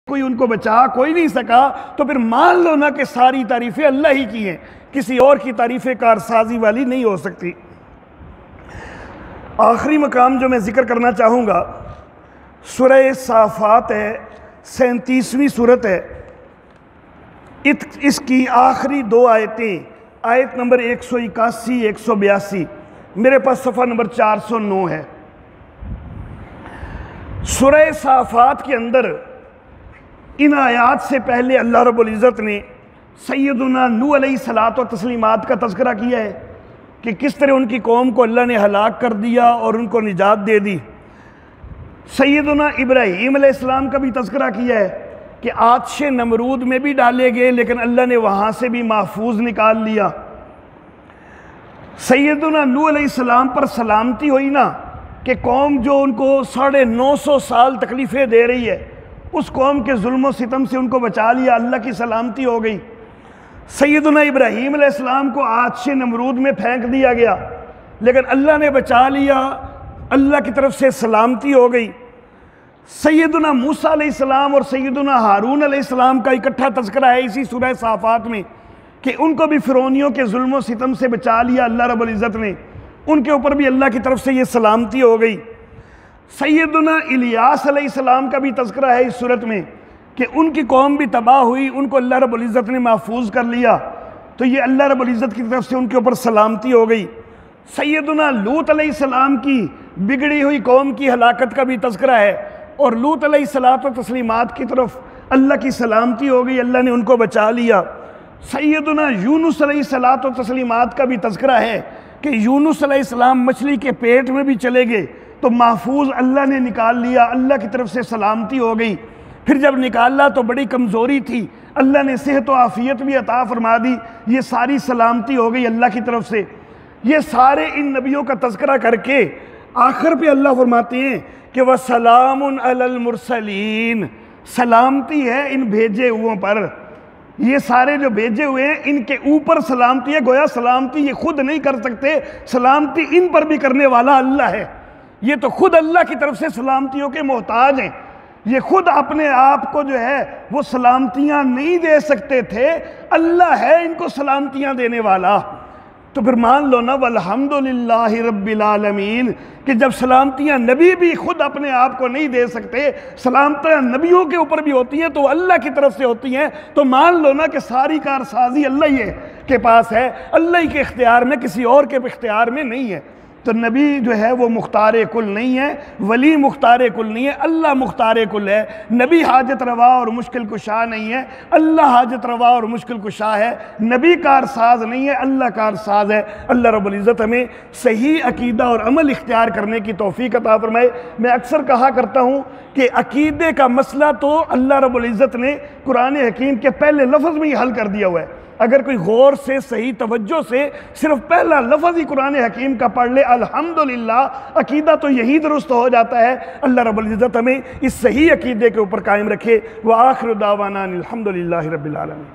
कोई उनको बचा कोई नहीं सका, तो फिर मान लो ना कि सारी तारीफ़ें अल्लाह ही की हैं, किसी और की तारीफ़ें कारसाजी वाली नहीं हो सकती। आखिरी मकाम जो मैं जिक्र करना चाहूँगा सूरह साफ़ात है, 37वीं सूरत है। इसकी आखिरी दो आयतें, आयत नंबर 181 182, मेरे पास सफ़ा नंबर 409 है। सूरह साफ़ात के अंदर इन आयात से पहले अल्लाह रब्बुल इज़्ज़त ने सैयदुना नूह अलैहिस्सलातु व तस्लीमात का तज़किरा किया है कि किस तरह उनकी कौम को अल्लाह ने हलाक कर दिया और उनको निजात दे दी। सैयदुना इब्राहीम अलैहिस्सलाम का भी तज़किरा किया है कि आतिश नमरूद में भी डाले गए, लेकिन अल्लाह ने वहाँ से भी महफूज निकाल लिया। सैयदुना नूह अलैहिस्सलाम पर सलामती हुई ना कि कौम जो उनको 950 साल तकलीफ़ें दे रही है, उस कौम के जुल्म सितम से उनको बचा लिया, अल्लाह की सलामती हो गई। सैयदुना इब्राहीम अलैहिस्सलाम को आतिश नमरूद में फेंक दिया गया, लेकिन अल्लाह ने बचा लिया, अल्लाह की तरफ से सलामती हो गई। सैयदुना मूसा अलैहिस्सलाम और सैयदुना हारून अलैहिस्सलाम का इकट्ठा तज़किरा है इसी सूरह साफ़ात में कि उनको भी फ़िरौनियों के जुल्म सितम से बचा लिया अल्लाह रब्बुल इज़्ज़त ने, उनके ऊपर भी अल्लाह की तरफ से ये सलामती हो गई। सैयदुना इलियास अलैहिस्सलाम का भी तज़किरा है इस सूरत में कि उनकी कौम भी तबाह हुई, उनको अल्लाह रब्बुल इज़्ज़त ने महफूज कर लिया, तो ये अल्लाह रब्बुल इज़्ज़त की तरफ से उनके ऊपर सलामती हो गई। सैयदुना लूत अलैहिस्सलाम की बिगड़ी हुई कौम की हलाकत का भी तज़किरा है और लूत अलैहिस्सलातु व तस्लीमात की तरफ अल्लाह की सलामती हो गई, अल्लाह ने उनको बचा लिया। सैयदुना यूनुस अलैहिस्सलातु व तस्लीमात का भी तज़किरा है कि यूनुस अलैहिस्सलाम मछली के पेट में भी चले गए तो महफूज अल्लाह ने निकाल लिया, अल्लाह की तरफ से सलामती हो गई। फिर जब निकाला तो बड़ी कमज़ोरी थी, अल्लाह ने सेहत व आफ़ियत भी अता फरमा दी, ये सारी सलामती हो गई अल्लाह की तरफ से। ये सारे इन नबियों का तज़किरा करके आखिर पे अल्लाह फरमाते हैं कि वह सलामुन अलल मुरसलीन, सलामती है इन भेजे हुओं पर। ये सारे जो भेजे हुए हैं इनके ऊपर सलामती है, गोया सलामती ये खुद नहीं कर सकते, सलामती इन पर भी करने वाला अल्लाह है। ये तो खुद अल्लाह की तरफ से सलामतियों के मोहताज हैं, ये खुद अपने आप को जो है वो सलामतियाँ नहीं दे सकते थे, अल्लाह है इनको सलामतियाँ देने वाला। तो फिर मान लो ना वल्हम्दुलिल्लाहि रब्बिल आलमीन कि जब सलामतियाँ नबी भी खुद अपने आप को नहीं दे सकते, सलामतियाँ नबियों के ऊपर भी होती हैं तो अल्लाह की तरफ से होती हैं, तो मान लो ना कि सारी कारसाजी अल्लाह ही के पास है, अल्लाह ही के इख्तियार में, किसी और के इख्तियार में नहीं है। तो नबी जो है वो मुख्तार कुल नहीं है, वली मुख्तार कुल नहीं है, अल्लाह मुख्तार कुल है। नबी हाजत रवा और मुश्किल कुशा नहीं है, अल्लाह हाजत रवा और मुश्किल कुशा है। नबी कारसाज नहीं है, अल्लाह कारसाज है। अल्लाह रब्बुल इज़्ज़त हमें सही अकीदा और अमल इख्तियार करने की तौफीक अता फरमाए। मैं अक्सर कहा करता हूँ कि अकीदे का मसला तो अल्लाह रब्बुल इज़्ज़त ने कुरान हकीम के पहले लफ्ज़ में ही हल कर दिया हुआ है। अगर कोई गौर से सही तवज्जो से सिर्फ पहला लफ्ज़ ही कुरान हकीम का पढ़ ले अल्हम्दुलिल्लाह, अकीदा तो यही दुरुस्त हो जाता है। अल्लाह रब्बुल इज़्ज़त हमें इस सही अकीदे के ऊपर कायम रखे। व आखिर दावाना अनिल हम्दुलिल्लाहि रब्बिल आलमीन।